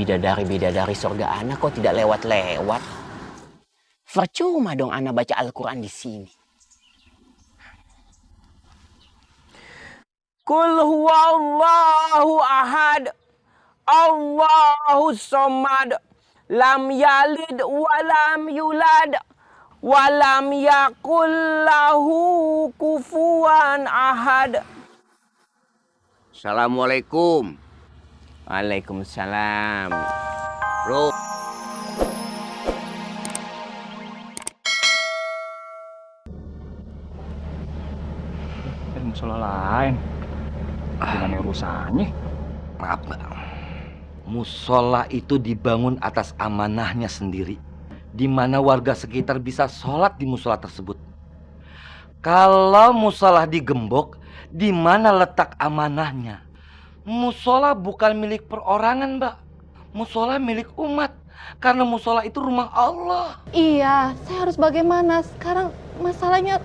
bidadari surga anak kok tidak lewat-lewat. Percuma dong anak baca Al-Quran di sini. Qul huwallahu ahad, Allahu somad, lam yalid walam yulad, walam yakul lahu kufuwan ahad. Assalamualaikum. Waalaikumsalam. Bro. Musola lain. Gimana urusannya? Maaf, Mbak. Musola itu dibangun atas amanahnya sendiri, di mana warga sekitar bisa sholat di musola tersebut. Kalau musola digembok, di mana letak amanahnya? Musola bukan milik perorangan, Mbak. Musola milik umat, karena musola itu rumah Allah. Iya, saya harus bagaimana? Sekarang masalahnya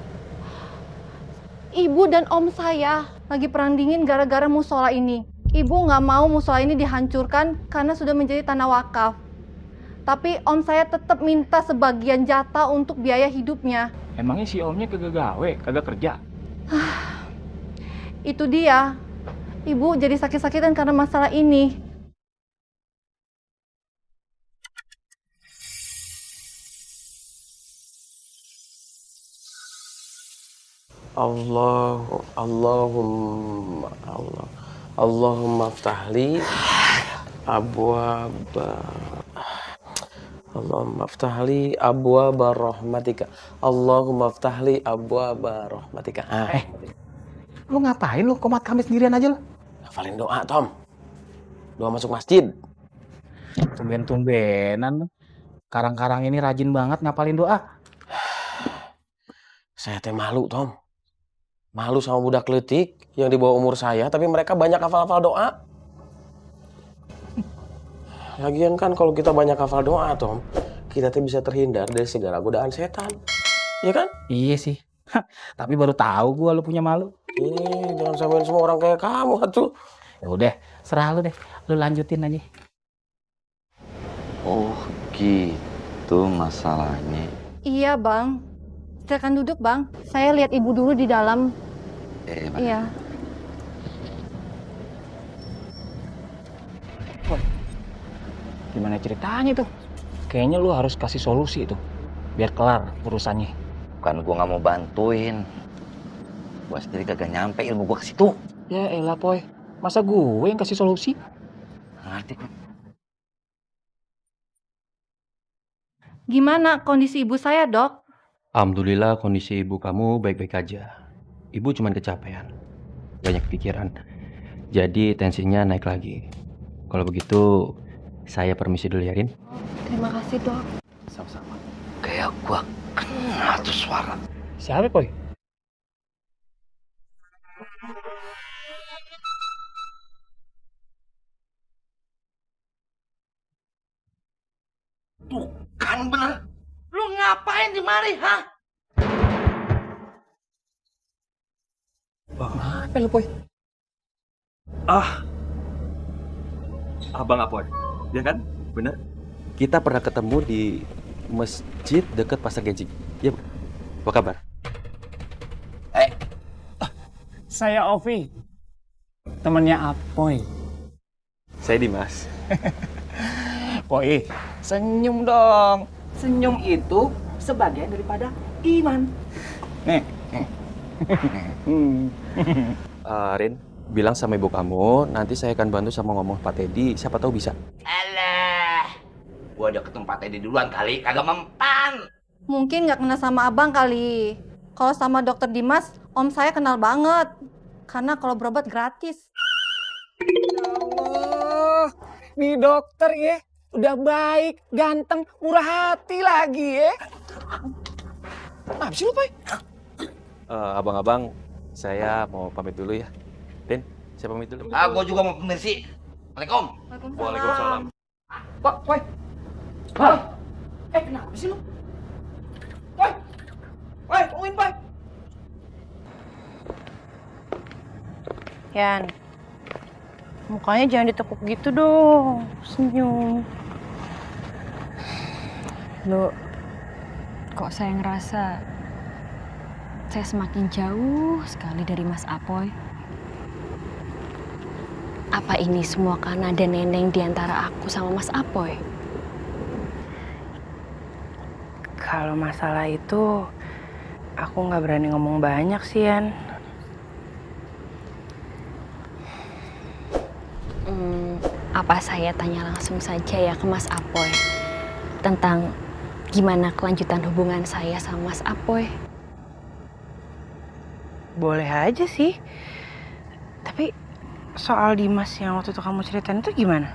ibu dan om saya lagi perang dingin gara-gara musola ini. Ibu nggak mau musola ini dihancurkan karena sudah menjadi tanah wakaf. Tapi om saya tetap minta sebagian jatah untuk biaya hidupnya. Emangnya si omnya kagak gawe, kagak kerja? Itu dia. Ibu jadi sakit-sakitan karena masalah ini. Allahumma ftahli abwaaba rahmatika. Allahumma ftahli abwaaba rahmatika. Lu ngapain lu komat kami sendirian aja lu? Hafalin doa, Tom. Doa masuk masjid. Tumben-tumbenan lu. Karang-karang ini rajin banget ngapalin doa. Saya teh malu, Tom. Malu sama budak leutik yang di bawah umur saya, tapi mereka banyak hafal-hafal doa. Lagian kan kalau kita banyak hafal doa, Tom, kita tuh bisa terhindar dari segala godaan setan. Iya kan? Iya sih. Tapi baru tahu gua lu punya malu. Jangan samain semua orang kayak kamu, atuh. Ya udah, serah lu deh. Lu lanjutin aja. Oh, gitu masalahnya. Iya, Bang. Silakan duduk, Bang. Saya lihat ibu dulu di dalam. Iya. Gimana ceritanya tuh? Kayaknya lu harus kasih solusi tuh. Biar kelar urusannya. Bukan gua nggak mau bantuin. Gua sendiri kagak nyampe ilmu gua ke situ. Ya elah, Poy. Masa gue yang kasih solusi? Ngerti kok. Gimana kondisi ibu saya, Dok? Alhamdulillah kondisi ibu kamu baik-baik aja. Ibu cuma kecapean, banyak pikiran. Jadi tensinya naik lagi. Kalau begitu, saya permisi dulu ya, Rin. Terima kasih, Dok. Sama-sama. Kayak gua kenal tuh suara. Siapa, Poy? Tuh kan bener. Lu ngapain di mari, ha? Apa lu, Poy? Abang Apoy, ya kan? Bener. Kita pernah ketemu di masjid dekat Pasar Genjing. Ya, Bu. Apa kabar? Saya Ovi. Temennya Apoy. Saya Dimas. Poy, senyum dong. Senyum itu sebagian daripada iman. Rin, bilang sama ibu kamu, nanti saya akan bantu sama ngomong Pak Teddy. Siapa tahu bisa. Alah. Gua udah ketemu Pak Teddy duluan kali, kagak mempan. Mungkin nggak kenal sama abang kali. Kalau sama dokter Dimas, om saya kenal banget. Karena kalau berobat gratis. Allah, nih dokter ya. Udah baik, ganteng, murah hati lagi ya. Apa sih lu, Poy? Abang-abang, saya mau pamit dulu ya. Rin, saya pamit dulu. Gua juga mau permisi. Assalamualaikum. Waalaikumsalam. Pak, Poy. Poy. Kenapa sih lu? Poy. Poy, tungguin, Poy. Yan, Mukanya jangan ditekuk gitu dong. Senyum. Loh, kok saya ngerasa saya semakin jauh sekali dari Mas Apoy? Apa ini semua karena ada Neneng di antara aku sama Mas Apoy? Kalau masalah itu, aku nggak berani ngomong banyak sih, Yan. Apa saya tanya langsung saja ya ke Mas Apoy tentang gimana kelanjutan hubungan saya sama Mas Apoy? Boleh aja sih. Tapi soal Dimas yang waktu itu kamu ceritain itu gimana?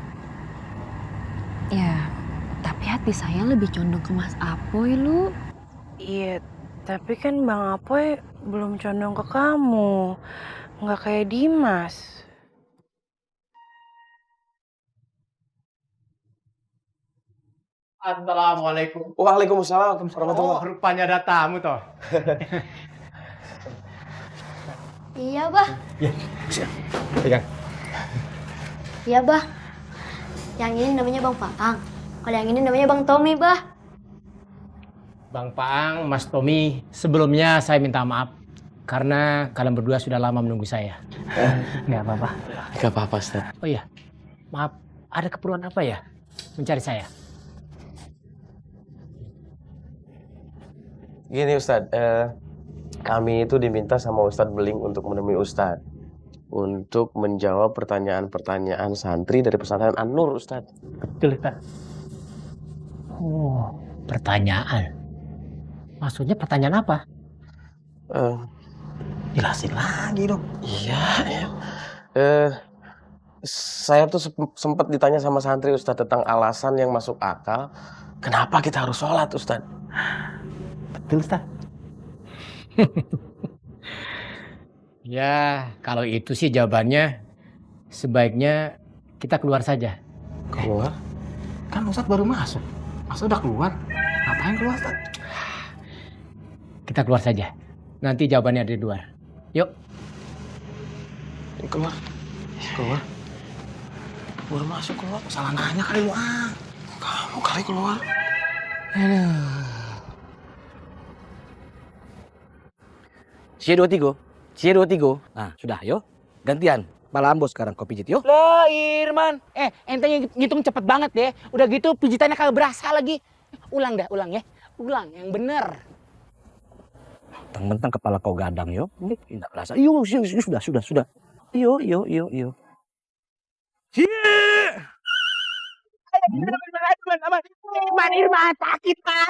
Ya, tapi hati saya lebih condong ke Mas Apoy, Lu. Iya, tapi kan Bang Apoy belum condong ke kamu. Nggak kayak Dimas. Assalamualaikum. Waalaikumsalam warahmatullahi. Oh, rupanya ada tamu toh. Iya, Bah. Pegang. Iya, Bah. Yang ini namanya Bang Fakang. Kalau yang ini namanya Bang Tommy, Bah. Bang Paang, Mas Tommy, sebelumnya saya minta maaf karena kalian berdua sudah lama menunggu saya. Nggak apa-apa. Gak apa-apa, Ustaz. Oh iya, maaf. Ada keperluan apa ya mencari saya? Gini Ustadz, kami itu diminta sama Ustadz Beling untuk menemui Ustadz untuk menjawab pertanyaan-pertanyaan santri dari pesantren An-Nur, Ustadz. Betul, Pak. Oh, pertanyaan. Maksudnya pertanyaan apa? Jelasin lagi dong. Iya, iya. Saya tuh sempat ditanya sama santri Ustadz tentang alasan yang masuk akal. Kenapa kita harus sholat, Ustadz? Betul, Ustaz. Ya, kalau itu sih jawabannya sebaiknya kita keluar saja. Keluar? Kan Ustaz baru masuk. Masa udah keluar? Ngapain keluar, Ustaz? Kita keluar saja. Nanti jawabannya ada di luar. Yuk. Keluar? Keluar? Baru masuk keluar? Salah nanya kali lu, ah. Kamu kali keluar. Cie 23. Cie 23. Nah, sudah, yo. Gantian. Pala Ambo sekarang kau pijit, yo. Loh, Irman. Ente ngitung cepet banget deh. Udah gitu pijitannya kagak berasa lagi. Ulang dah, ulang ya. Ulang, yang bener. Mentang-mentang kepala kau gadang, yo. Ini tidak berasa. Yo, sudah. Yo. Irman, sakit pak.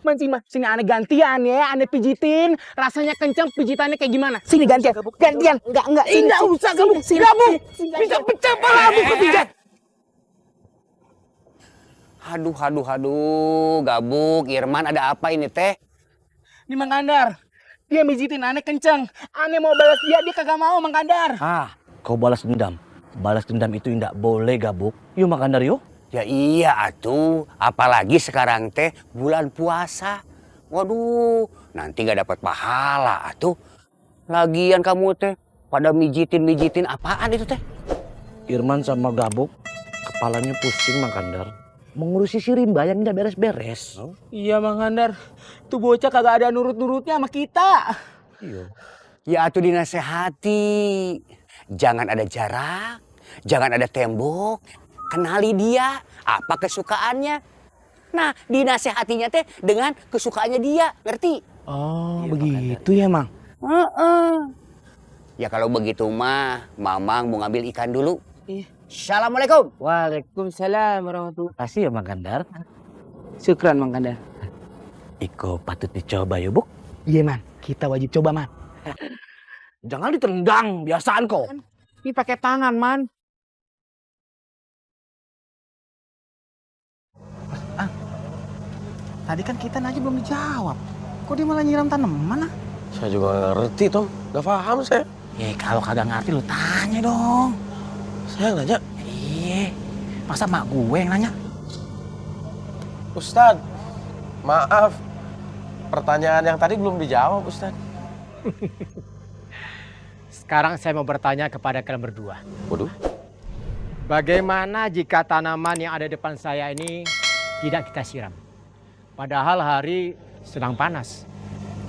Man, sini aneh gantian ya, aneh pijitin. Rasanya kenceng, pijitannya kayak gimana? Sini gantian. Enggak. Enggak usah kamu. Kamu bisa pecah palamu kepijat. Aduh, Gabuk, Irman, ada apa ini teh? Ini Mang Kandar. Dia mijitin aneh kenceng. Aneh mau balas dia kagak mau Mang Kandar. Kau balas dendam. Balas dendam itu tidak boleh, Gabuk. Yuk, Makandar, yuk. Ya iya atuh, apalagi sekarang teh bulan puasa. Waduh, nanti gak dapat pahala atuh. Lagian kamu teh pada mijitin apaan itu teh? Irman sama Gabuk, kepalanya pusing, Makandar. Mengurusi si Rimba yang tidak beres-beres. Iya Mang Kandar. Tuh bocah kagak ada nurut-nurutnya sama kita. Iya. Ya atuh dinasehati. Jangan ada jarak, jangan ada tembok. Kenali dia, apa kesukaannya. Nah, dinasehatinya teh dengan kesukaannya dia, ngerti? Oh, begitu ya, Mang? Ya kalau begitu mah, Mamang mau ngambil ikan dulu. Iya. Assalamualaikum. Waalaikumsalam warahmatullahi wabarakatuh. Kasih ya, Makandar. Syukran, Mang Kandar. Iko patut dicoba ya, Buk. Iya, Man. Kita wajib coba, Man. Jangan ditendang, biasaan kok. Ini pakai tangan, Man. Tadi kan kita nanya belum dijawab. Kok dia malah nyiram tanaman, ah? Saya juga gak ngerti, Tom. Gak paham saya. Kalau kagak ngerti lu tanya dong. Saya yang nanya. Iya. Masa mak gue yang nanya? Ustadz, maaf. Pertanyaan yang tadi belum dijawab, Ustadz. Sekarang saya mau bertanya kepada kalian berdua. Waduh. Bagaimana jika tanaman yang ada depan saya ini tidak kita siram? Padahal hari sedang panas.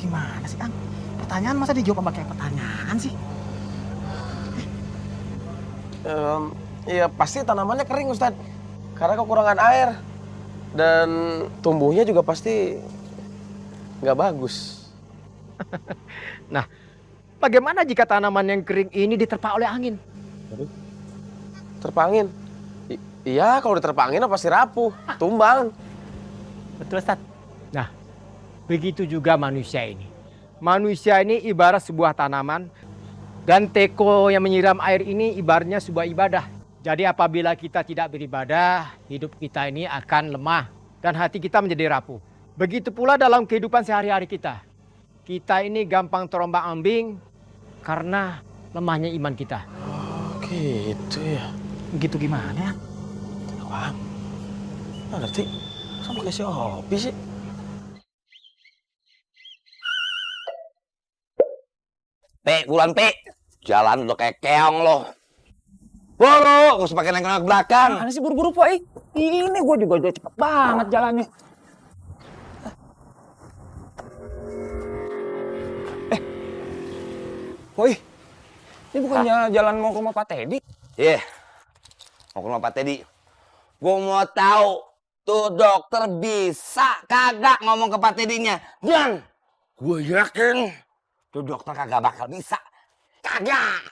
Gimana sih, Ang? Pertanyaan masa dijawab pakai pertanyaan sih? Iya pasti tanamannya kering Ustadz. Karena kekurangan air. Dan tumbuhnya juga pasti nggak bagus. Nah, bagaimana jika tanaman yang kering ini diterpa oleh angin? Terpa angin? Iya kalau diterpa angin pasti rapuh, tumbang. Betul, Ustaz. Nah, begitu juga manusia ini. Manusia ini ibarat sebuah tanaman dan teko yang menyiram air ini ibaratnya sebuah ibadah. Jadi apabila kita tidak beribadah, hidup kita ini akan lemah dan hati kita menjadi rapuh. Begitu pula dalam kehidupan sehari-hari kita. Kita ini gampang terombang-ambing karena lemahnya iman kita. Oh gitu ya. Gitu gimana? Wah, nggak ngerti. Sama kayak si Opi sih. Bulan jalan udah kayak keong lo. Boro, gak usah pakai nengok belakang. Mana sih buru-buru, Poi? Ini gue juga udah cepet banget jalannya. Poi, ini bukannya jalan mau ke rumah Pak Teddy? Iya, mau ke rumah Pak Teddy. Gue mau tahu tuh dokter bisa kagak ngomong ke Pak Teddy-nya. Dan gue yakin tuh dokter kagak bakal bisa. Kagak.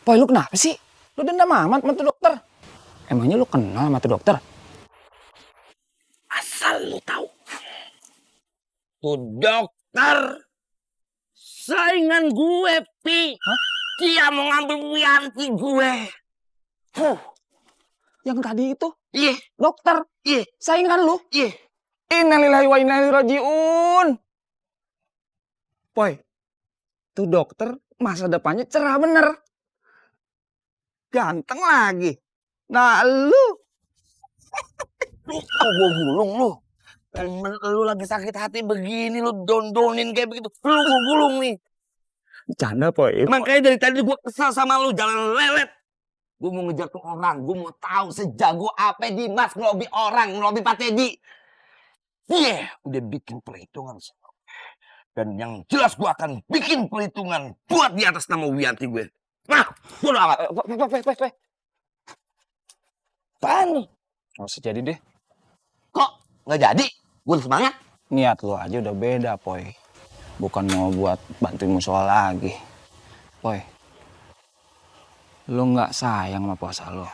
Poi, lu kenapa sih? Lu dendam amat sama tuh dokter? Emangnya lu kenal sama tuh dokter? Asal lu tahu. Tuh dokter saingan gue, Pi. Hah? Dia mau ngambil Wianti gue. Yang tadi itu? Iya. Dokter? Iya. Saingan lu? Iya. Innalillahi wa inna ilaihi rajiun. Poi, tuh dokter masa depannya cerah bener. Ganteng lagi. Nah, lu. Gue gulung lu. Lu lagi sakit hati begini, lu dondonin kayak begitu. Lu gue gulung nih. Bercanda, Poi. Makanya dari tadi gue kesal sama lu, jalan lelet. Gue mau ngejar tuh orang, gue mau tahu sejago apa Dimas ngelobi orang, ngelobi Pak Teddy. Iya, udah bikin perhitungan. Dan yang jelas gue akan bikin perhitungan buat di atas nama Wianti gue. Nah, bodo amat. Apaan? Nggak usah jadi deh. Kok nggak jadi? Gue semangat. Niat lu aja udah beda, Poi. Bukan mau buat bantuin musola lagi. Poi, lu nggak sayang sama puasa lu.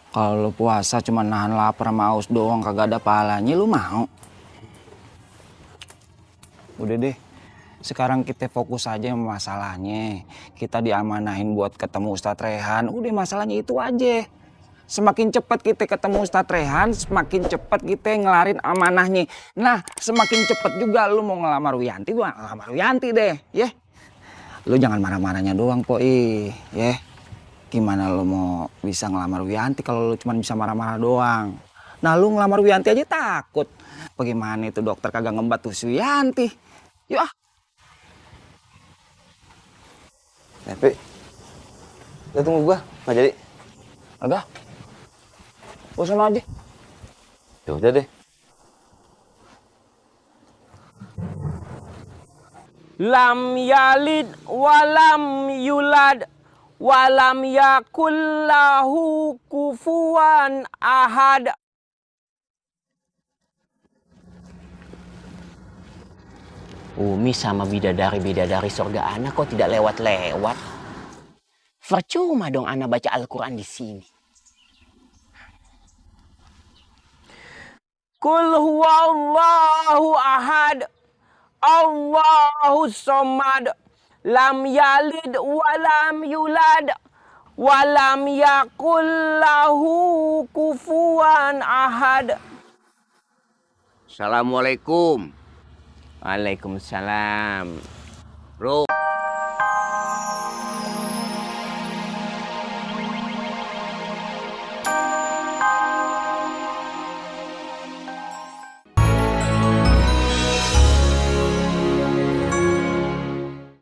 Kalau lu puasa cuma nahan lapar sama haus doang kagak ada pahalanya, lu mau? Udah deh, sekarang kita fokus aja sama masalahnya. Kita diamanahin buat ketemu Ustadz Rehan. Udah masalahnya itu aja. Semakin cepat kita ketemu Ustadz Rehan, semakin cepat kita ngelarin amanahnya. Nah, semakin cepat juga lu mau ngelamar Wianti, gua ngelamar Wianti deh, ya. Lu jangan marah-marahnya doang, Poi, ya. Gimana lu mau bisa ngelamar Wianti kalau lu cuma bisa marah-marah doang? Nah, lu ngelamar Wianti aja takut. Bagaimana itu dokter kagak ngembat tuh si Wianti? Yuk ah. Tapi, lu tunggu gua, nggak jadi. Agak. Bosan aja. Ya udah deh. Lam yalid walam yulad walam yakul lahu kufuwan ahad. Umi sama bidadari-bidadari surga anak kok tidak lewat-lewat. Percuma dong anak baca Al-Quran di sini. Kul huwallahu ahad. Allahu somad. Lam yalid walam yulad. Walam yakul lahu kufuwan ahad. Assalamualaikum. Waalaikumsalam. Bro.